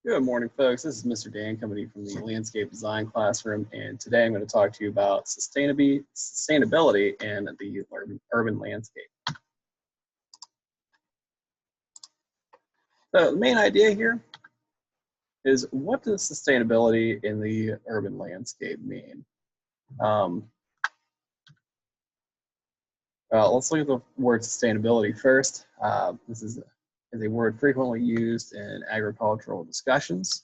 Good morning, folks. This is Mr. Dan coming to you from the Landscape Design Classroom, and today I'm going to talk to you about sustainability in the urban landscape. So the main idea here is, what does sustainability in the urban landscape mean? Let's look at the word sustainability first. This is a word frequently used in agricultural discussions.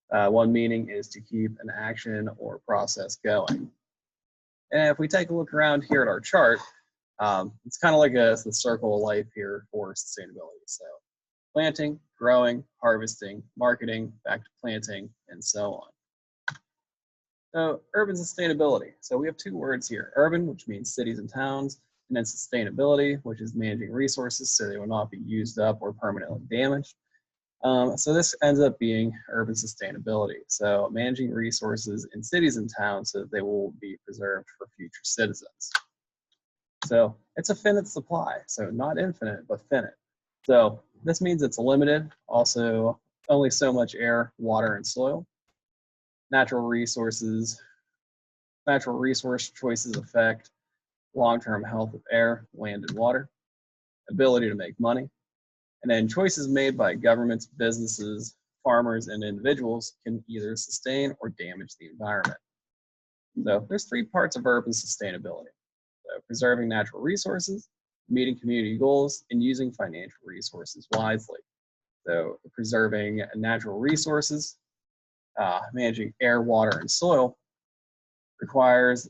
One meaning is to keep an action or process going. And if we take a look around here at our chart, it's kind of like the circle of life here for sustainability. So planting, growing, harvesting, marketing, back to planting, and so on. So urban sustainability. So we have two words here: urban, which means cities and towns, and then sustainability, which is managing resources so they will not be used up or permanently damaged. So this ends up being urban sustainability. So managing resources in cities and towns so that they will be preserved for future citizens. So it's a finite supply. So not infinite, but finite. So this means it's limited. Also, only so much air, water, and soil. Natural resource choices affect long-term health of air, land, and water. Ability to make money. And then choices made by governments, businesses, farmers, and individuals can either sustain or damage the environment. So there's three parts of urban sustainability: so preserving natural resources, meeting community goals, and using financial resources wisely. So preserving natural resources, managing air, water, and soil requires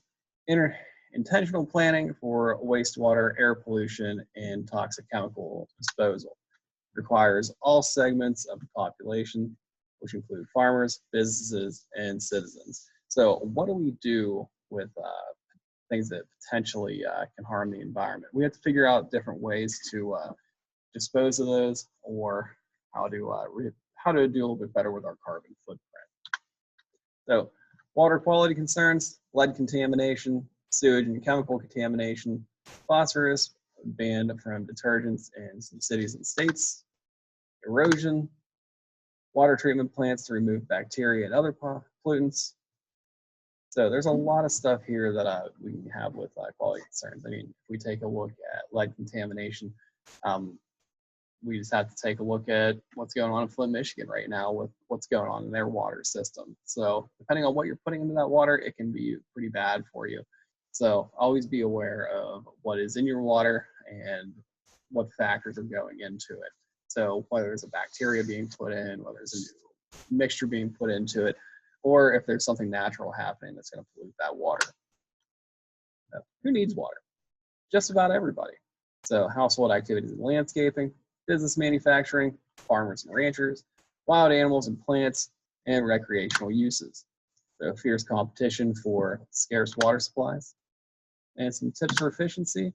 intentional planning for wastewater, air pollution, and toxic chemical disposal. Requires all segments of the population, which include farmers, businesses, and citizens. So what do we do with things that potentially can harm the environment? We have to figure out different ways to dispose of those, or how to do a little bit better with our carbon footprint. So water quality concerns: lead contamination, sewage and chemical contamination, phosphorus banned from detergents in some cities and states, erosion, water treatment plants to remove bacteria and other pollutants. So there's a lot of stuff here that we have with quality concerns. I mean, if we take a look at lead contamination, we just have to take a look at what's going on in Flint, Michigan right now with what's going on in their water system. So depending on what you're putting into that water, it can be pretty bad for you. So always be aware of what is in your water and what factors are going into it. So whether there's a bacteria being put in, whether there's a new mixture being put into it, or if there's something natural happening that's going to pollute that water. Now, who needs water? Just about everybody. So household activities and landscaping, business manufacturing, farmers and ranchers, wild animals and plants, and recreational uses. So fierce competition for scarce water supplies. And some tips for efficiency: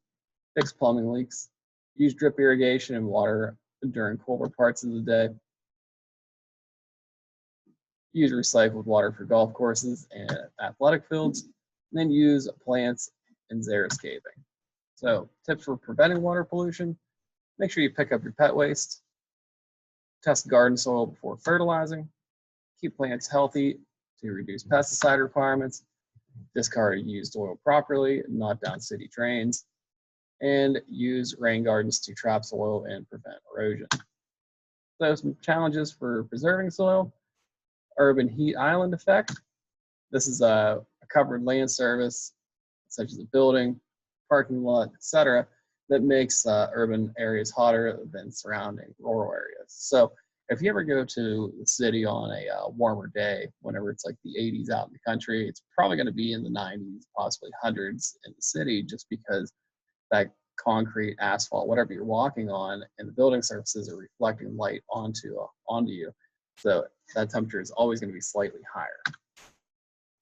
fix plumbing leaks, use drip irrigation and water during colder parts of the day, use recycled water for golf courses and athletic fields, and then use plants and xeriscaping. So tips for preventing water pollution: make sure you pick up your pet waste, test garden soil before fertilizing, keep plants healthy to reduce pesticide requirements, discard used oil properly, not down city drains, and use rain gardens to trap soil and prevent erosion. So some challenges for preserving soil: urban heat island effect. This is a covered land surface, such as a building, parking lot, etc., that makes urban areas hotter than surrounding rural areas. So if you ever go to the city on a warmer day, whenever it's like the 80s out in the country, it's probably going to be in the 90s, possibly hundreds in the city, just because that concrete, asphalt, whatever you're walking on, and the building surfaces are reflecting light onto you. So that temperature is always going to be slightly higher.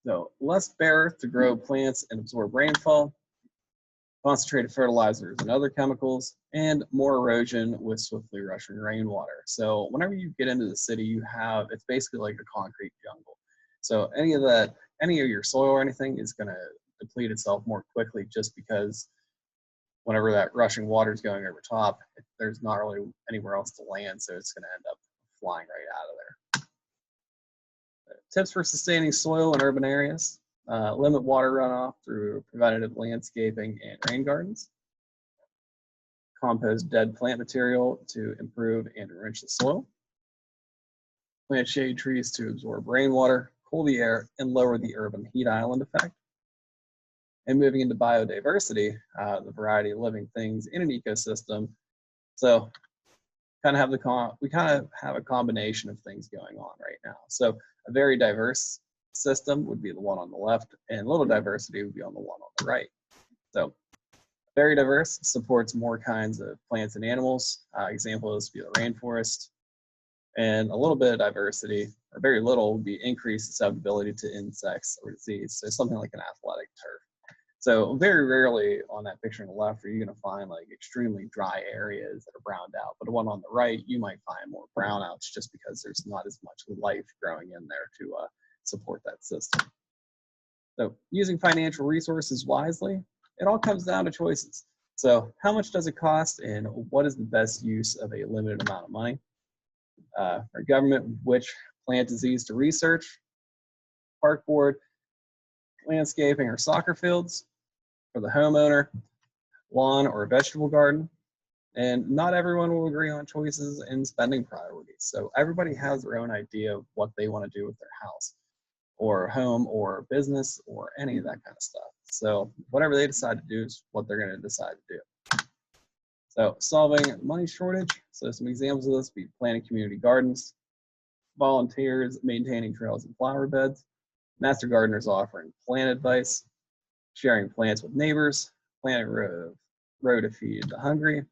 So less bare earth to grow plants and absorb rainfall, concentrated fertilizers and other chemicals, and more erosion with swiftly rushing rainwater. So whenever you get into the city, it's basically like a concrete jungle. So any of your soil or anything is going to deplete itself more quickly, just because whenever that rushing water is going over top, there's not really anywhere else to land, so it's going to end up flying right out of there. Tips for sustaining soil in urban areas. Limit water runoff through preventative landscaping and rain gardens. Compost dead plant material to improve and enrich the soil. Plant shade trees to absorb rainwater, cool the air, and lower the urban heat island effect. And moving into biodiversity, the variety of living things in an ecosystem. So we kind of have a combination of things going on right now. So a very diverse system would be the one on the left, and little diversity would be on the one on the right. So very diverse supports more kinds of plants and animals. Examples would be the rainforest. And a little bit of diversity, or very little, would be increased susceptibility to insects or disease. So something like an athletic turf. So very rarely on that picture on the left are you going to find like extremely dry areas that are browned out. But the one on the right, you might find more brownouts just because there's not as much life growing in there to support that system. So using financial resources wisely, it all comes down to choices. So how much does it cost and what is the best use of a limited amount of money? Our government, which plant disease to research, park board, landscaping or soccer fields, for the homeowner, lawn or vegetable garden. And not everyone will agree on choices and spending priorities. So everybody has their own idea of what they want to do with their house or home or business or any of that kind of stuff. So whatever they decide to do is what they're going to decide to do. So solving money shortage. So some examples of this would be planting community gardens, volunteers maintaining trails and flower beds, master gardeners offering plant advice, sharing plants with neighbors, planting row to feed the hungry,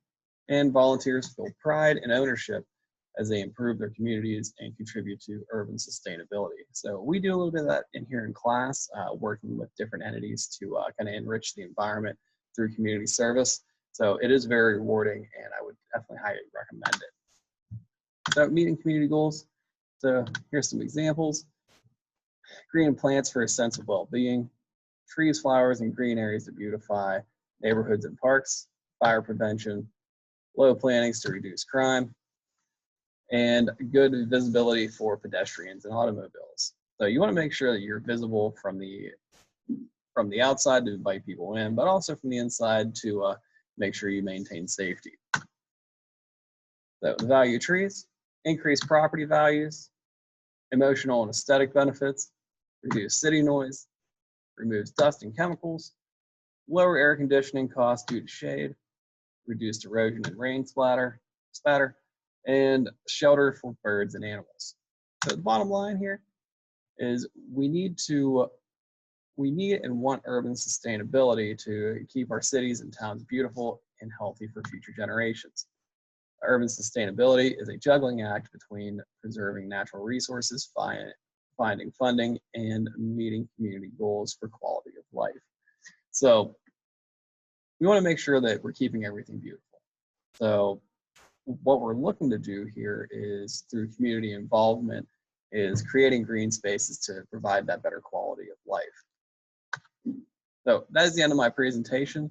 and volunteers feel pride and ownership as they improve their communities and contribute to urban sustainability. So we do a little bit of that in here in class, working with different entities to kind of enrich the environment through community service. So it is very rewarding, and I would definitely highly recommend it. So meeting community goals. So here's some examples. Green plants for a sense of well-being, trees, flowers, and green areas to beautify neighborhoods and parks, fire prevention, low plantings to reduce crime, and good visibility for pedestrians and automobiles. So you want to make sure that you're visible from the outside to invite people in, but also from the inside to make sure you maintain safety. So the value of trees, increase property values, emotional and aesthetic benefits, reduce city noise, removes dust and chemicals, lower air conditioning costs due to shade, reduced erosion and rain spatter, and shelter for birds and animals. So the bottom line here is we need and want urban sustainability to keep our cities and towns beautiful and healthy for future generations. Urban sustainability is a juggling act between preserving natural resources, finding funding, and meeting community goals for quality of life. So we want to make sure that we're keeping everything beautiful. So what we're looking to do here is, through community involvement, is creating green spaces to provide that better quality of life. So that is the end of my presentation.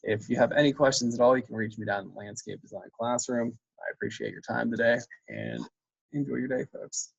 If you have any questions at all, you can reach me down in the Landscape Design classroom. I appreciate your time today, and enjoy your day, folks.